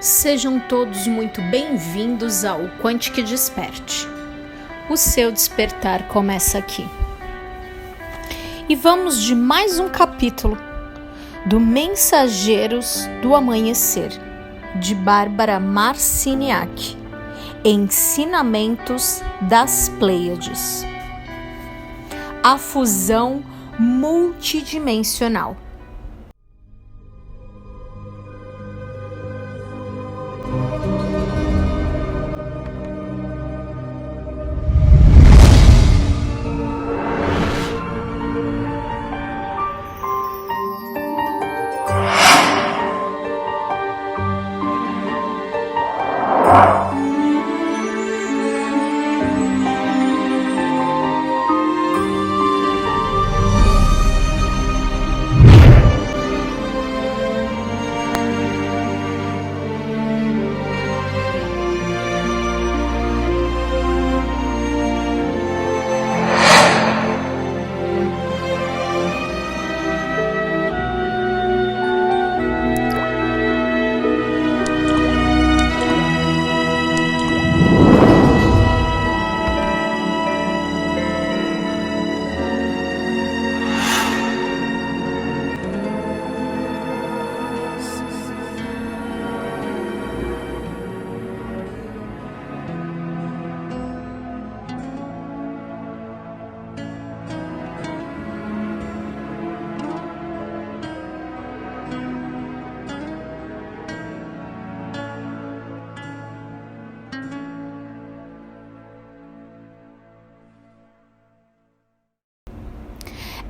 Sejam todos muito bem-vindos ao Quantic Desperte. O seu despertar começa aqui. E vamos de mais um capítulo do Mensageiros do Amanhecer, de Bárbara Marciniak, Ensinamentos das Pleiades. A fusão multidimensional.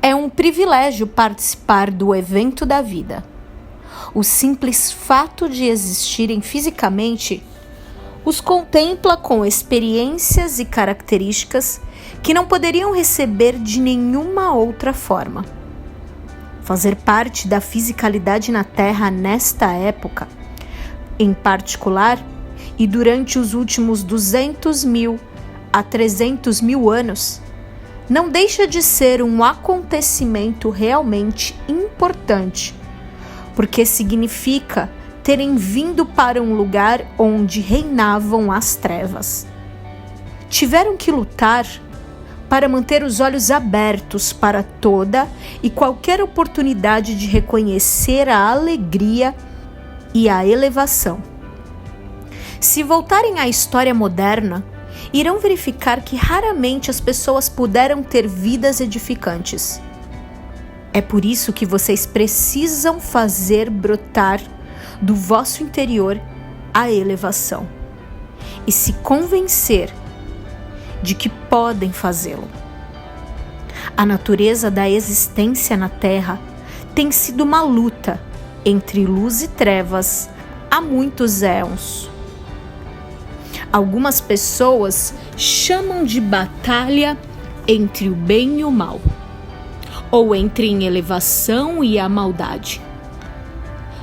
É um privilégio participar do evento da vida. O simples fato de existirem fisicamente os contempla com experiências e características que não poderiam receber de nenhuma outra forma. Fazer parte da fisicalidade na Terra nesta época, em particular, e durante os últimos 200.000 a 300.000 anos, não deixa de ser um acontecimento realmente importante, porque significa terem vindo para um lugar onde reinavam as trevas. Tiveram que lutar para manter os olhos abertos para toda e qualquer oportunidade de reconhecer a alegria e a elevação. Se voltarem à história moderna, irão verificar que raramente as pessoas puderam ter vidas edificantes. É por isso que vocês precisam fazer brotar do vosso interior a elevação e se convencer de que podem fazê-lo. A natureza da existência na Terra tem sido uma luta entre luz e trevas há muitos éons. Algumas pessoas chamam de batalha entre o bem e o mal, ou entre a elevação e a maldade.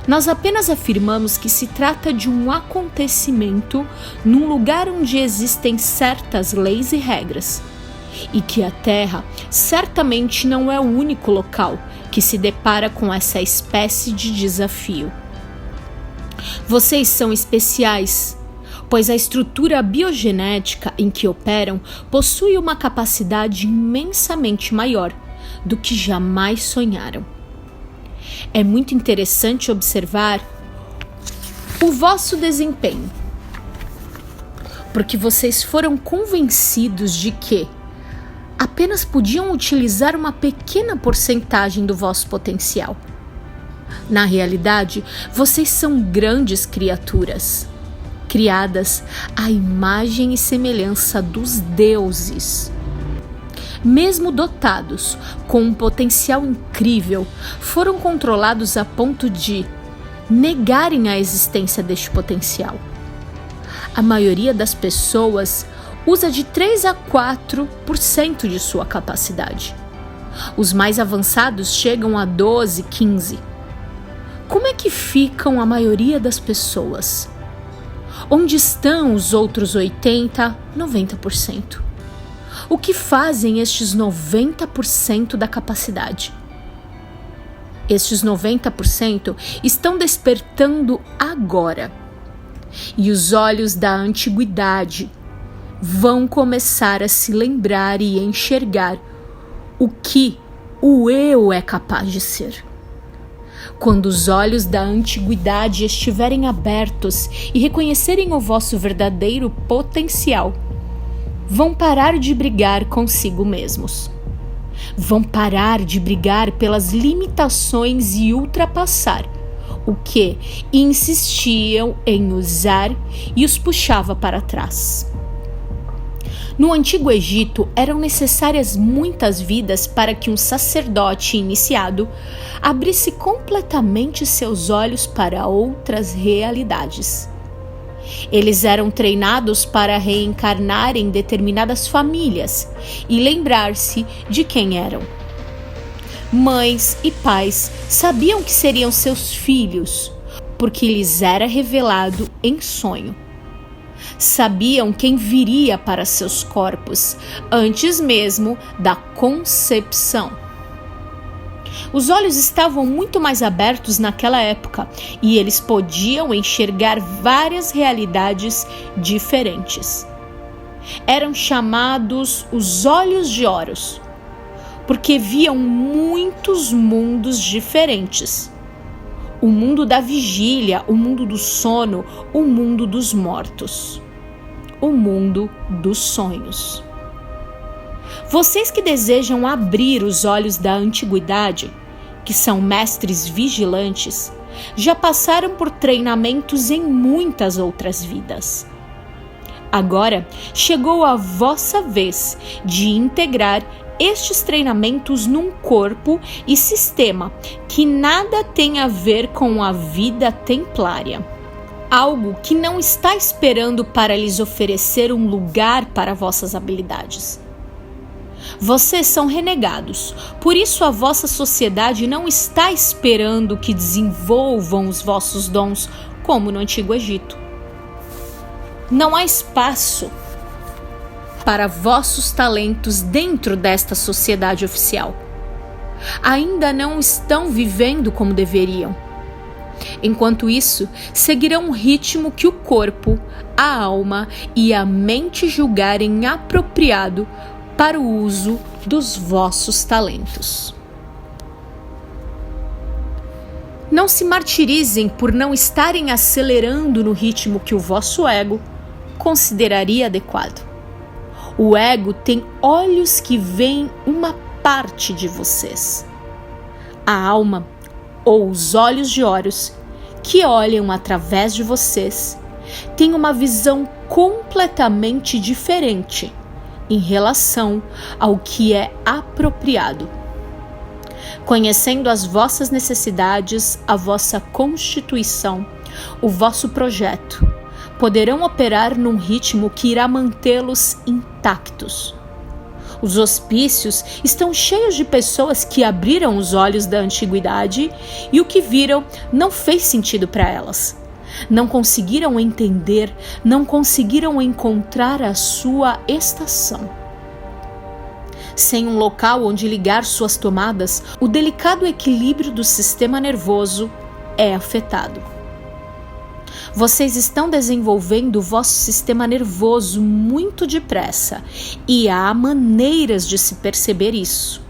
Nós apenas afirmamos que se trata de um acontecimento num lugar onde existem certas leis e regras, e que a Terra certamente não é o único local que se depara com essa espécie de desafio. Vocês são especiais, pois a estrutura biogenética em que operam possui uma capacidade imensamente maior do que jamais sonharam. É muito interessante observar o vosso desempenho, porque vocês foram convencidos de que apenas podiam utilizar uma pequena porcentagem do vosso potencial. Na realidade, vocês são grandes criaturas, criadas à imagem e semelhança dos deuses. Mesmo dotados com um potencial incrível, foram controlados a ponto de negarem a existência deste potencial. A maioria das pessoas usa de 3 a 4% de sua capacidade. Os mais avançados chegam a 12, 15%. Como é que ficam a maioria das pessoas? Onde estão os outros 80, 90%? O que fazem estes 90% da capacidade? Estes 90% estão despertando agora. E os olhos da antiguidade vão começar a se lembrar e enxergar o que o eu é capaz de ser. Quando os olhos da antiguidade estiverem abertos e reconhecerem o vosso verdadeiro potencial, vão parar de brigar consigo mesmos. Vão parar de brigar pelas limitações e ultrapassar o que insistiam em usar e os puxava para trás. No Antigo Egito, eram necessárias muitas vidas para que um sacerdote iniciado abrisse completamente seus olhos para outras realidades. Eles eram treinados para reencarnar em determinadas famílias e lembrar-se de quem eram. Mães e pais sabiam que seriam seus filhos, porque lhes era revelado em sonho. Sabiam quem viria para seus corpos antes mesmo da concepção. Os olhos estavam muito mais abertos naquela época e eles podiam enxergar várias realidades diferentes. Eram chamados os olhos de Horus, porque viam muitos mundos diferentes. O mundo da vigília, o mundo do sono, o mundo dos mortos, o mundo dos sonhos. Vocês que desejam abrir os olhos da antiguidade, que são mestres vigilantes, já passaram por treinamentos em muitas outras vidas. Agora chegou a vossa vez de integrar estes treinamentos num corpo e sistema que nada tem a ver com a vida templária. Algo que não está esperando para lhes oferecer um lugar para vossas habilidades. Vocês são renegados, por isso a vossa sociedade não está esperando que desenvolvam os vossos dons como no Antigo Egito. Não há espaço para vossos talentos dentro desta sociedade oficial. Ainda não estão vivendo como deveriam. Enquanto isso, seguirão um ritmo que o corpo, a alma e a mente julgarem apropriado para o uso dos vossos talentos. Não se martirizem por não estarem acelerando no ritmo que o vosso ego consideraria adequado. O ego tem olhos que veem uma parte de vocês. A alma, ou os olhos de Horus, que olham através de vocês, tem uma visão completamente diferente em relação ao que é apropriado. Conhecendo as vossas necessidades, a vossa constituição, o vosso projeto, poderão operar num ritmo que irá mantê-los intactos. Os hospícios estão cheios de pessoas que abriram os olhos da antiguidade e o que viram não fez sentido para elas. Não conseguiram entender, não conseguiram encontrar a sua estação. Sem um local onde ligar suas tomadas, o delicado equilíbrio do sistema nervoso é afetado. Vocês estão desenvolvendo o vosso sistema nervoso muito depressa e há maneiras de se perceber isso.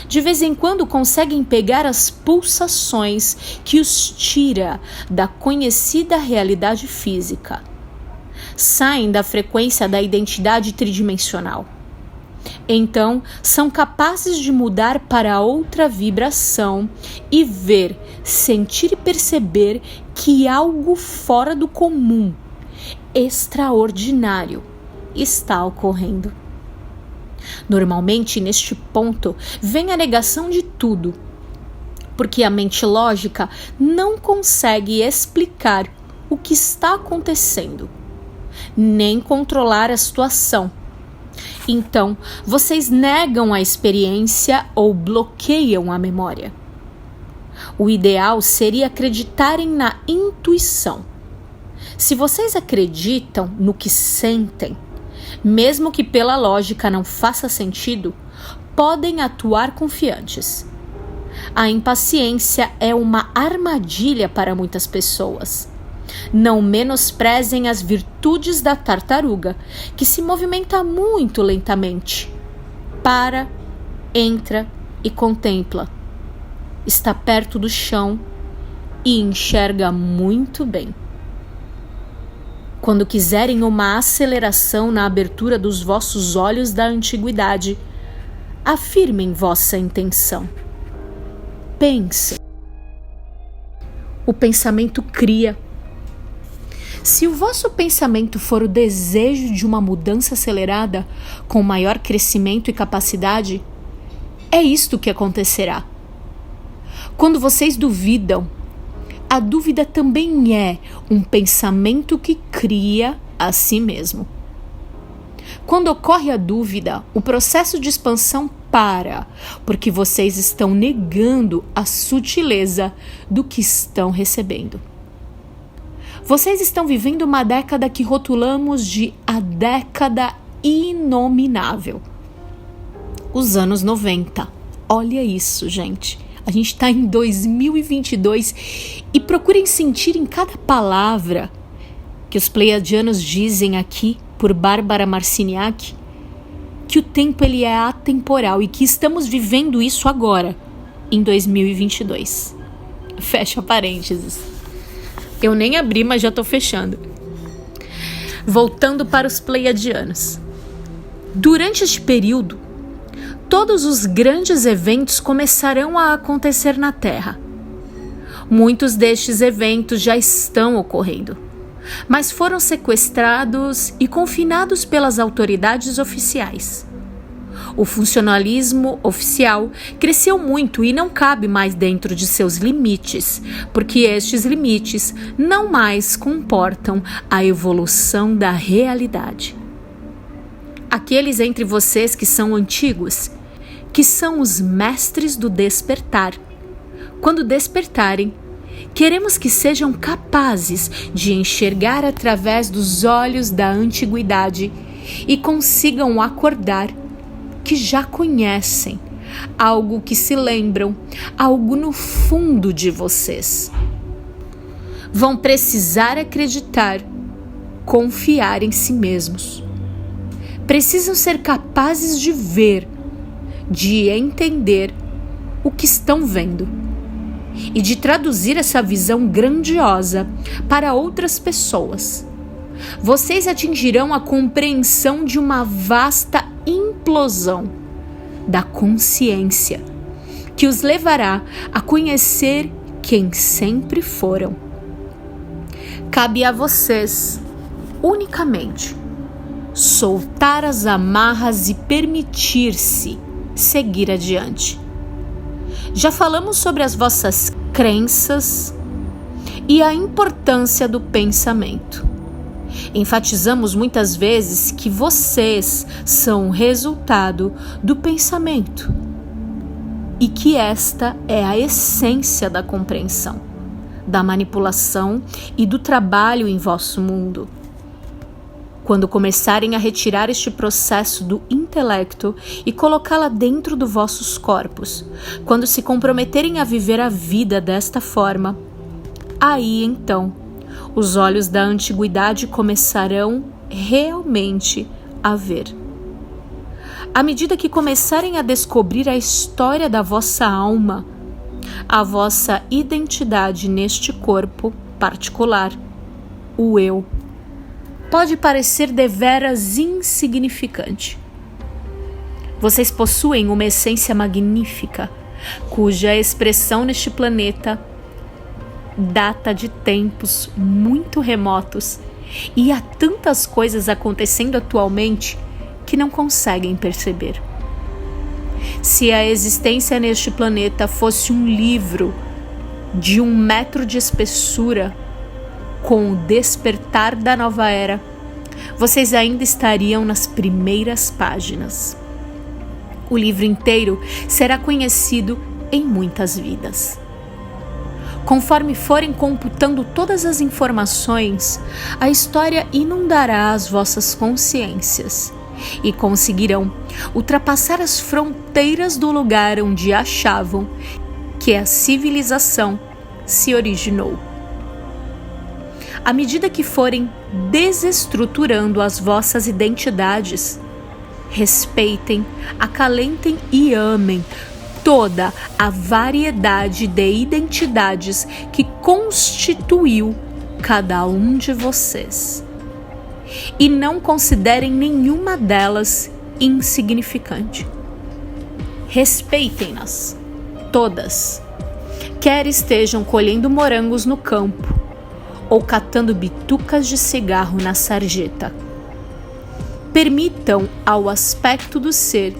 De vez em quando conseguem pegar as pulsações que os tira da conhecida realidade física. Saem da frequência da identidade tridimensional. Então, são capazes de mudar para outra vibração e ver, sentir e perceber que algo fora do comum, extraordinário, está ocorrendo. Normalmente, neste ponto, vem a negação de tudo, porque a mente lógica não consegue explicar o que está acontecendo, nem controlar a situação. Então, vocês negam a experiência ou bloqueiam a memória. O ideal seria acreditarem na intuição. Se vocês acreditam no que sentem, mesmo que pela lógica não faça sentido, podem atuar confiantes. A impaciência é uma armadilha para muitas pessoas. Não menosprezem as virtudes da tartaruga, que se movimenta muito lentamente. Para, entra e contempla. Está perto do chão e enxerga muito bem. Quando quiserem uma aceleração na abertura dos vossos olhos da antiguidade, afirmem vossa intenção. Pensem. O pensamento cria. Se o vosso pensamento for o desejo de uma mudança acelerada, com maior crescimento e capacidade, é isto que acontecerá. Quando vocês duvidam, a dúvida também é um pensamento que cria a si mesmo. Quando ocorre a dúvida, o processo de expansão para, porque vocês estão negando a sutileza do que estão recebendo. Vocês estão vivendo uma década que rotulamos de a década inominável. Os anos 90. Olha isso, gente. A gente está em 2022 e procurem sentir em cada palavra que os pleiadianos dizem aqui por Bárbara Marciniak que o tempo ele é atemporal e que estamos vivendo isso agora, em 2022. Fecha parênteses. Eu nem abri, mas já estou fechando. Voltando para os pleiadianos. Durante este período, todos os grandes eventos começarão a acontecer na Terra. Muitos destes eventos já estão ocorrendo, mas foram sequestrados e confinados pelas autoridades oficiais. O funcionalismo oficial cresceu muito e não cabe mais dentro de seus limites, porque estes limites não mais comportam a evolução da realidade. Aqueles entre vocês que são antigos, que são os mestres do despertar, quando despertarem, queremos que sejam capazes de enxergar através dos olhos da antiguidade e consigam acordar que já conhecem, algo que se lembram, algo no fundo de vocês. Vão precisar acreditar, confiar em si mesmos. Precisam ser capazes de ver, de entender o que estão vendo e de traduzir essa visão grandiosa para outras pessoas. Vocês atingirão a compreensão de uma vasta implosão da consciência que os levará a conhecer quem sempre foram. Cabe a vocês, unicamente, soltar as amarras e permitir-se seguir adiante. Já falamos sobre as vossas crenças e a importância do pensamento. Enfatizamos muitas vezes que vocês são resultado do pensamento e que esta é a essência da compreensão, da manipulação e do trabalho em vosso mundo. Quando começarem a retirar este processo do intelecto e colocá-la dentro dos vossos corpos, quando se comprometerem a viver a vida desta forma, aí então os olhos da antiguidade começarão realmente a ver. À medida que começarem a descobrir a história da vossa alma, a vossa identidade neste corpo particular, o eu, pode parecer deveras insignificante. Vocês possuem uma essência magnífica, cuja expressão neste planeta data de tempos muito remotos e há tantas coisas acontecendo atualmente que não conseguem perceber. Se a existência neste planeta fosse um livro de 1 metro de espessura, com o despertar da nova era, vocês ainda estariam nas primeiras páginas. O livro inteiro será conhecido em muitas vidas. Conforme forem computando todas as informações, a história inundará as vossas consciências e conseguirão ultrapassar as fronteiras do lugar onde achavam que a civilização se originou. À medida que forem desestruturando as vossas identidades, respeitem, acalentem e amem toda a variedade de identidades que constituiu cada um de vocês. E não considerem nenhuma delas insignificante. Respeitem-nas, todas, quer estejam colhendo morangos no campo ou catando bitucas de cigarro na sarjeta. Permitam ao aspecto do ser,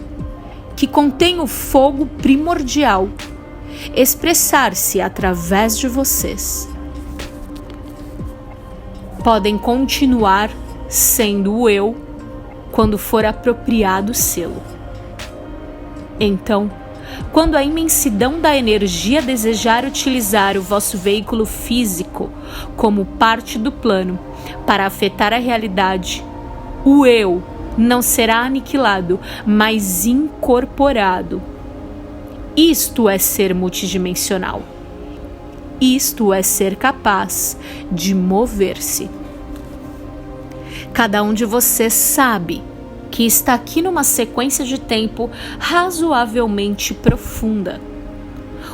que contém o fogo primordial, expressar-se através de vocês. Podem continuar sendo o eu quando for apropriado sê-lo. Então, quando a imensidão da energia desejar utilizar o vosso veículo físico como parte do plano para afetar a realidade, o eu não será aniquilado, mas incorporado. Isto é ser multidimensional. Isto é ser capaz de mover-se. Cada um de vocês sabe que está aqui numa sequência de tempo razoavelmente profunda.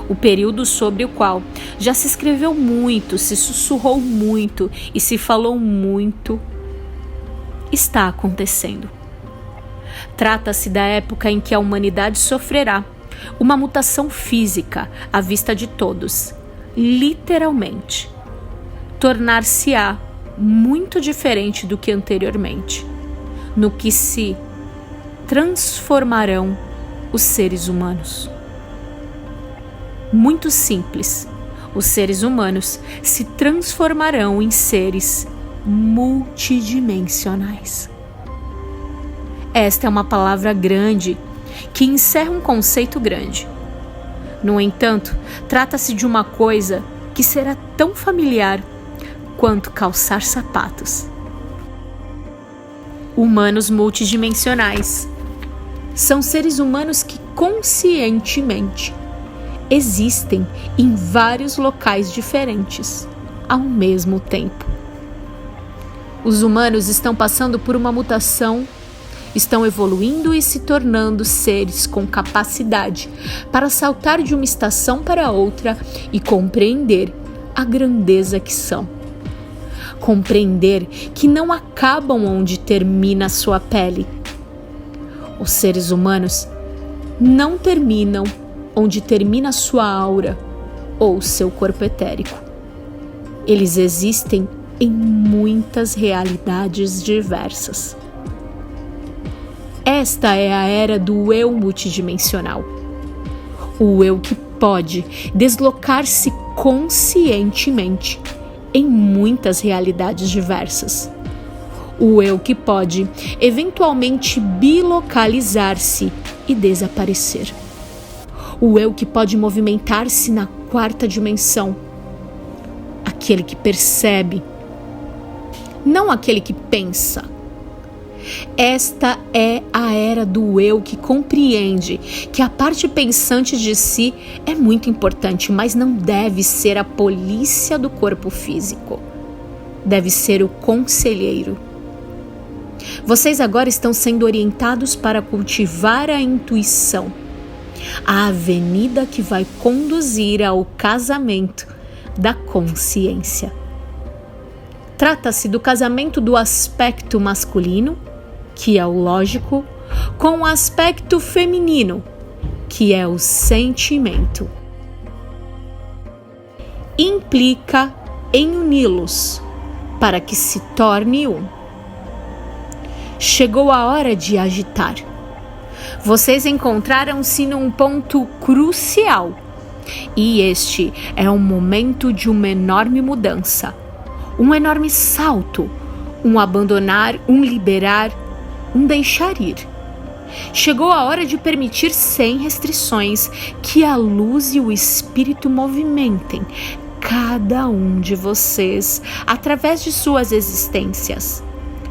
O período sobre o qual já se escreveu muito, se sussurrou muito e se falou muito, está acontecendo. Trata-se da época em que a humanidade sofrerá uma mutação física à vista de todos, literalmente. Tornar-se-á muito diferente do que anteriormente, no que se transformarão os seres humanos. Muito simples, os seres humanos se transformarão em seres multidimensionais. Esta é uma palavra grande que encerra um conceito grande. No entanto, trata-se de uma coisa que será tão familiar quanto calçar sapatos. Humanos multidimensionais são seres humanos que conscientemente existem em vários locais diferentes ao mesmo tempo. Os humanos estão passando por uma mutação, estão evoluindo e se tornando seres com capacidade para saltar de uma estação para outra e compreender a grandeza que são. Compreender que não acabam onde termina sua pele. Os seres humanos não terminam onde termina sua aura ou seu corpo etérico. Eles existem em muitas realidades diversas. Esta é a era do eu multidimensional. O eu que pode deslocar-se conscientemente em muitas realidades diversas. O eu que pode eventualmente bilocalizar-se e desaparecer. O eu que pode movimentar-se na quarta dimensão. Aquele que percebe, não aquele que pensa. Esta é a era do eu que compreende que a parte pensante de si é muito importante, mas não deve ser a polícia do corpo físico. Deve ser o conselheiro. Vocês agora estão sendo orientados para cultivar a intuição, a avenida que vai conduzir ao casamento da consciência. Trata-se do casamento do aspecto masculino, que é o lógico, com o aspecto feminino, que é o sentimento. Implica em uni-los para que se torne um. Chegou a hora de agitar. Vocês encontraram-se num ponto crucial, e este é um momento de uma enorme mudança, um enorme salto, um abandonar, um liberar, um deixar ir. Chegou a hora de permitir sem restrições que a luz e o espírito movimentem cada um de vocês através de suas existências.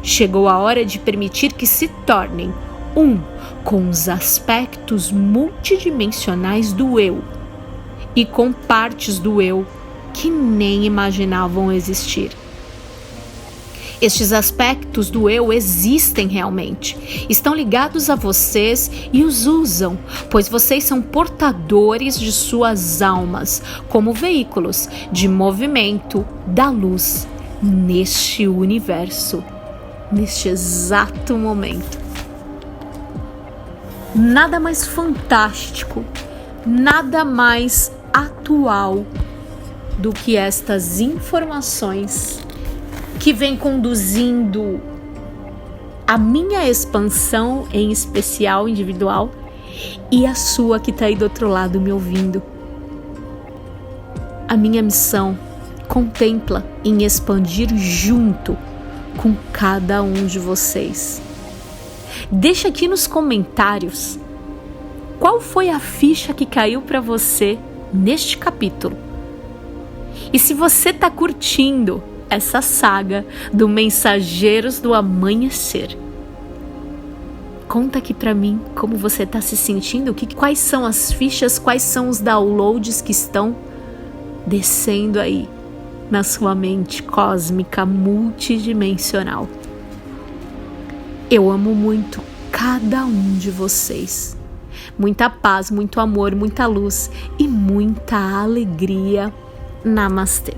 Chegou a hora de permitir que se tornem um com os aspectos multidimensionais do eu e com partes do eu que nem imaginavam existir. Estes aspectos do eu existem realmente, estão ligados a vocês e os usam, pois vocês são portadores de suas almas como veículos de movimento da luz neste universo, neste exato momento. Nada mais fantástico, nada mais atual do que estas informações que vem conduzindo a minha expansão, em especial individual, e a sua que está aí do outro lado me ouvindo. A minha missão contempla em expandir junto com cada um de vocês. Deixa aqui nos comentários qual foi a ficha que caiu para você neste capítulo. E se você está curtindo essa saga do Mensageiros do Amanhecer, conta aqui pra mim como você tá se sentindo, quais são as fichas, quais são os downloads que estão descendo aí na sua mente cósmica multidimensional. Eu amo muito cada um de vocês. Muita paz, muito amor, muita luz e muita alegria. Namastê.